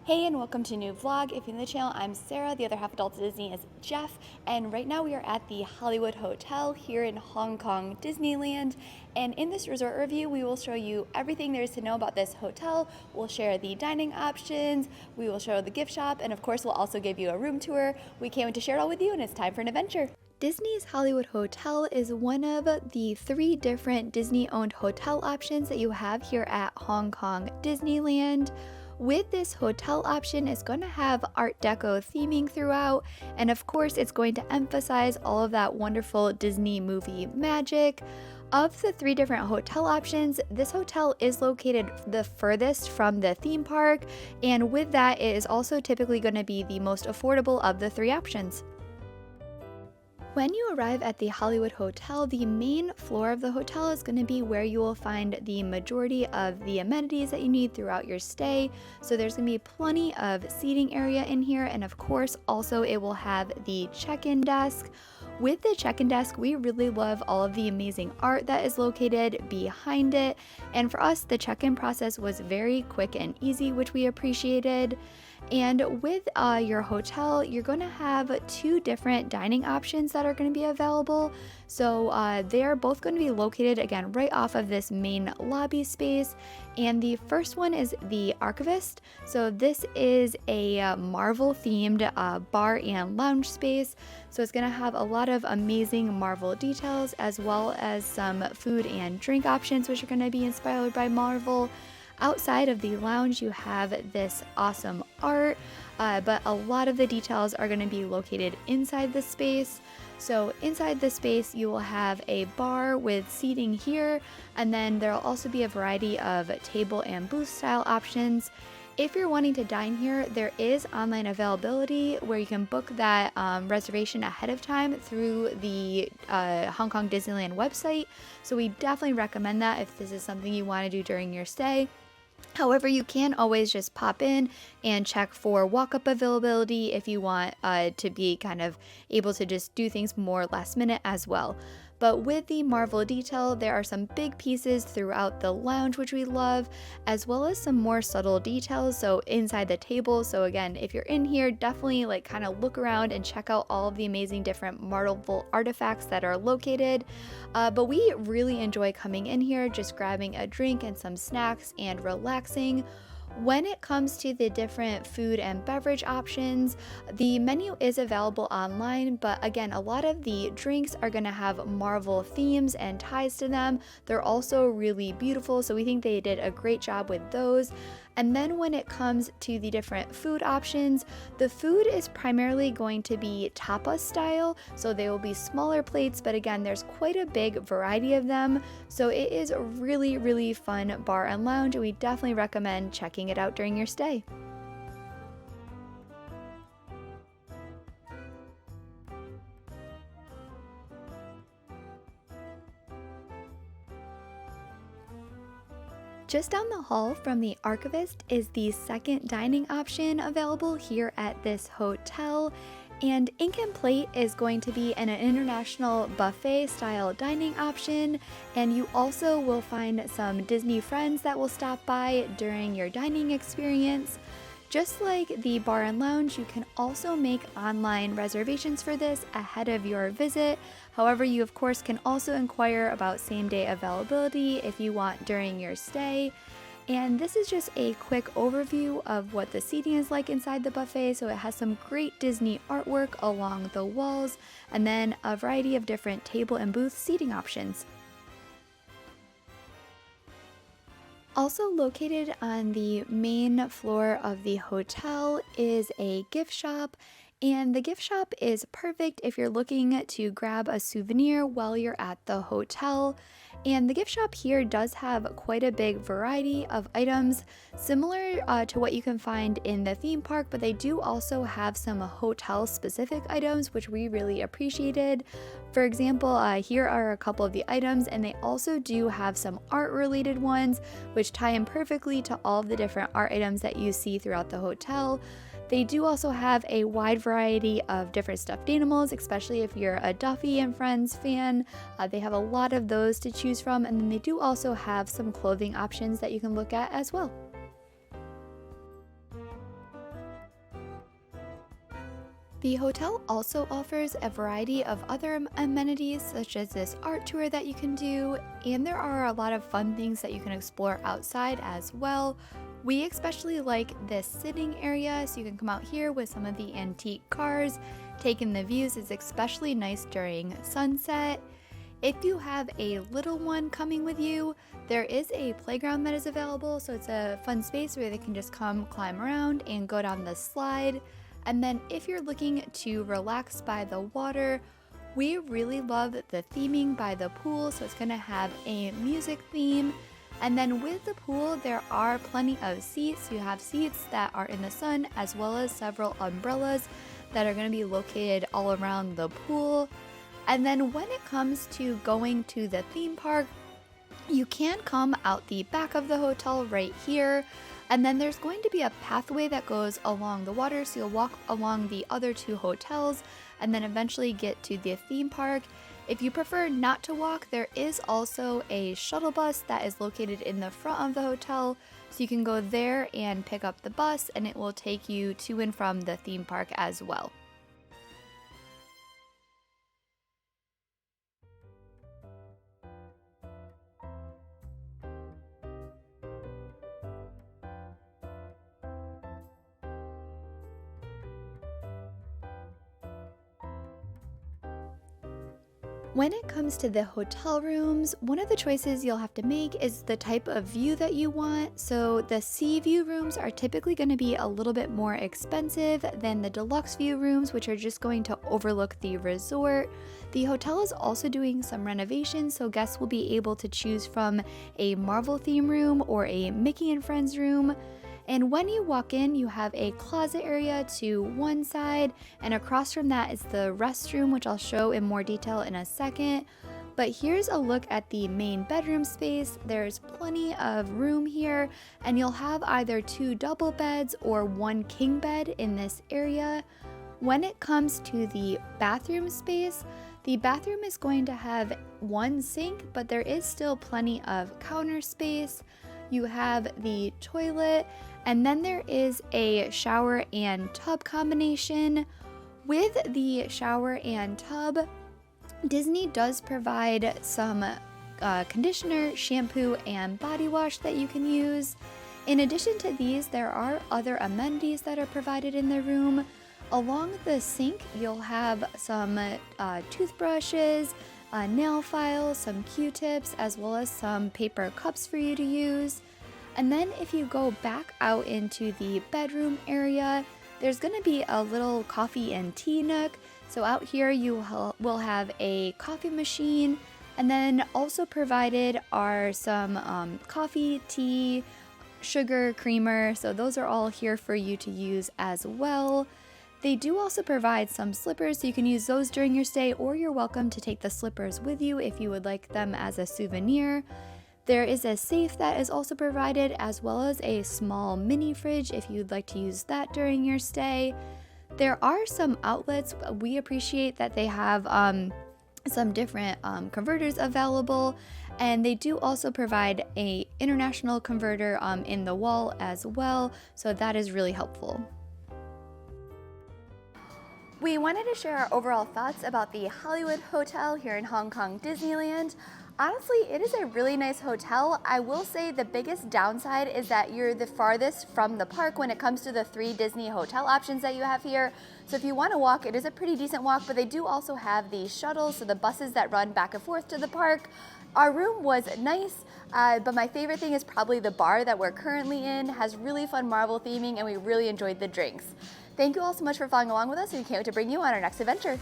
Hey and welcome to a new vlog. If you're new to the channel, I'm Sarah. The other half adult at Disney is Jeff. And right now we are at the Hollywood Hotel here in Hong Kong Disneyland. And in this resort review, we will show you everything there is to know about this hotel. We'll share the dining options, we will show the gift shop, and of course we'll also give you a room tour. We can't wait to share it all with you, and it's time for an adventure. Disney's Hollywood Hotel is one of the 3 different Disney-owned hotel options that you have here at Hong Kong Disneyland. With this hotel option, it's going to have Art Deco theming throughout, and of course it's going to emphasize all of that wonderful Disney movie magic. Of the 3 different hotel options, this hotel is located the furthest from the theme park, and with that it is also typically going to be the most affordable of the 3 options. When you arrive at the Hollywood Hotel, the main floor of the hotel is going to be where you will find the majority of the amenities that you need throughout your stay. So there's going to be plenty of seating area in here, and of course also it will have the check-in desk. With the check-in desk, we really love all of the amazing art that is located behind it, and for us the check-in process was very quick and easy, which we appreciated. And with your hotel, you're going to have 2 different dining options that are going to be available. So they're both going to be located again right off of this main lobby space. And the first one is the Archivist. So this is a Marvel themed bar and lounge space. So it's going to have a lot of amazing Marvel details, as well as some food and drink options which are going to be inspired by Marvel. Outside of the lounge, you have this awesome art, but a lot of the details are going to be located inside the space. So inside the space, you will have a bar with seating here, and then there will also be a variety of table and booth style options. If you're wanting to dine here, there is online availability where you can book that reservation ahead of time through the Hong Kong Disneyland website. So we definitely recommend that if this is something you want to do during your stay. However, you can always just pop in and check for walk-up availability if you want to be kind of able to just do things more last minute as well. But with the Marvel detail, there are some big pieces throughout the lounge which we love, as well as some more subtle details, so inside the table. So again, if you're in here, definitely like kind of look around and check out all of the amazing different Marvel artifacts that are located. But we really enjoy coming in here, just grabbing a drink and some snacks and relaxing. When it comes to the different food and beverage options, the menu is available online, but again, a lot of the drinks are going to have Marvel themes and ties to them. They're also really beautiful, so we think they did a great job with those. And then when it comes to the different food options, the food is primarily going to be tapas style, so they will be smaller plates, but again, there's quite a big variety of them. So it is a really fun bar and lounge, and we definitely recommend checking it out during your stay. Just down the hall from the Archivist is the second dining option available here at this hotel. And Ink and Plate is going to be an international buffet style dining option, and you also will find some Disney friends that will stop by during your dining experience. Just like the bar and lounge, you can also make online reservations for this ahead of your visit. However, you of course can also inquire about same-day availability if you want during your stay. And this is just a quick overview of what the seating is like inside the buffet. So it has some great Disney artwork along the walls, and then a variety of different table and booth seating options. Also located on the main floor of the hotel is a gift shop, and the gift shop is perfect if you're looking to grab a souvenir while you're at the hotel. And the gift shop here does have quite a big variety of items, similar to what you can find in the theme park, but they do also have some hotel specific items which we really appreciated. For example, here are a couple of the items, and they also do have some art related ones which tie in perfectly to all of the different art items that you see throughout the hotel. They do also have a wide variety of different stuffed animals, especially if you're a Duffy and Friends fan. They have a lot of those to choose from, and then they do also have some clothing options that you can look at as well. The hotel also offers a variety of other amenities, such as this art tour that you can do, and there are a lot of fun things that you can explore outside as well. We especially like this sitting area, so you can come out here with some of the antique cars. Taking the views is especially nice during sunset. If you have a little one coming with you, there is a playground that is available, so it's a fun space where they can just come climb around and go down the slide. And then if you're looking to relax by the water, we really love the theming by the pool, so it's going to have a music theme. And then with the pool, there are plenty of seats. You have seats that are in the sun, as well as several umbrellas that are going to be located all around the pool. And then when it comes to going to the theme park, you can come out the back of the hotel right here. And then there's going to be a pathway that goes along the water, so you'll walk along the other two hotels and then eventually get to the theme park. If you prefer not to walk, there is also a shuttle bus that is located in the front of the hotel, so you can go there and pick up the bus and it will take you to and from the theme park as well. When it comes to the hotel rooms, one of the choices you'll have to make is the type of view that you want. So the sea view rooms are typically going to be a little bit more expensive than the deluxe view rooms, which are just going to overlook the resort. The hotel is also doing some renovations, so guests will be able to choose from a Marvel theme room or a Mickey and Friends room. And when you walk in, you have a closet area to one side, and across from that is the restroom, which I'll show in more detail in a second. But here's a look at the main bedroom space. There's plenty of room here, and you'll have either 2 double beds or 1 king bed in this area. When it comes to the bathroom space, the bathroom is going to have 1 sink, but there is still plenty of counter space. You have the toilet, and then there is a shower and tub combination. With the shower and tub, Disney does provide some conditioner, shampoo, and body wash that you can use. In addition to these, there are other amenities that are provided in the room. Along the sink, you'll have some toothbrushes, nail files, some Q-tips, as well as some paper cups for you to use. And then if you go back out into the bedroom area, there's going to be a little coffee and tea nook. So out here you will have a coffee machine, and then also provided are some coffee, tea, sugar, creamer. So those are all here for you to use as well. They do also provide some slippers, so you can use those during your stay, or you're welcome to take the slippers with you if you would like them as a souvenir. There is a safe that is also provided, as well as a small mini fridge if you'd like to use that during your stay. There are some outlets. We appreciate that they have some different converters available, and they do also provide a international converter in the wall as well, so that is really helpful. We wanted to share our overall thoughts about the Hollywood Hotel here in Hong Kong Disneyland. Honestly, it is a really nice hotel. I will say the biggest downside is that you're the farthest from the park when it comes to the 3 Disney hotel options that you have here. So if you want to walk, it is a pretty decent walk, but they do also have the shuttles, so the buses that run back and forth to the park. Our room was nice, but my favorite thing is probably the bar that we're currently in. It has really fun Marvel theming, and we really enjoyed the drinks. Thank you all so much for following along with us, and we can't wait to bring you on our next adventure.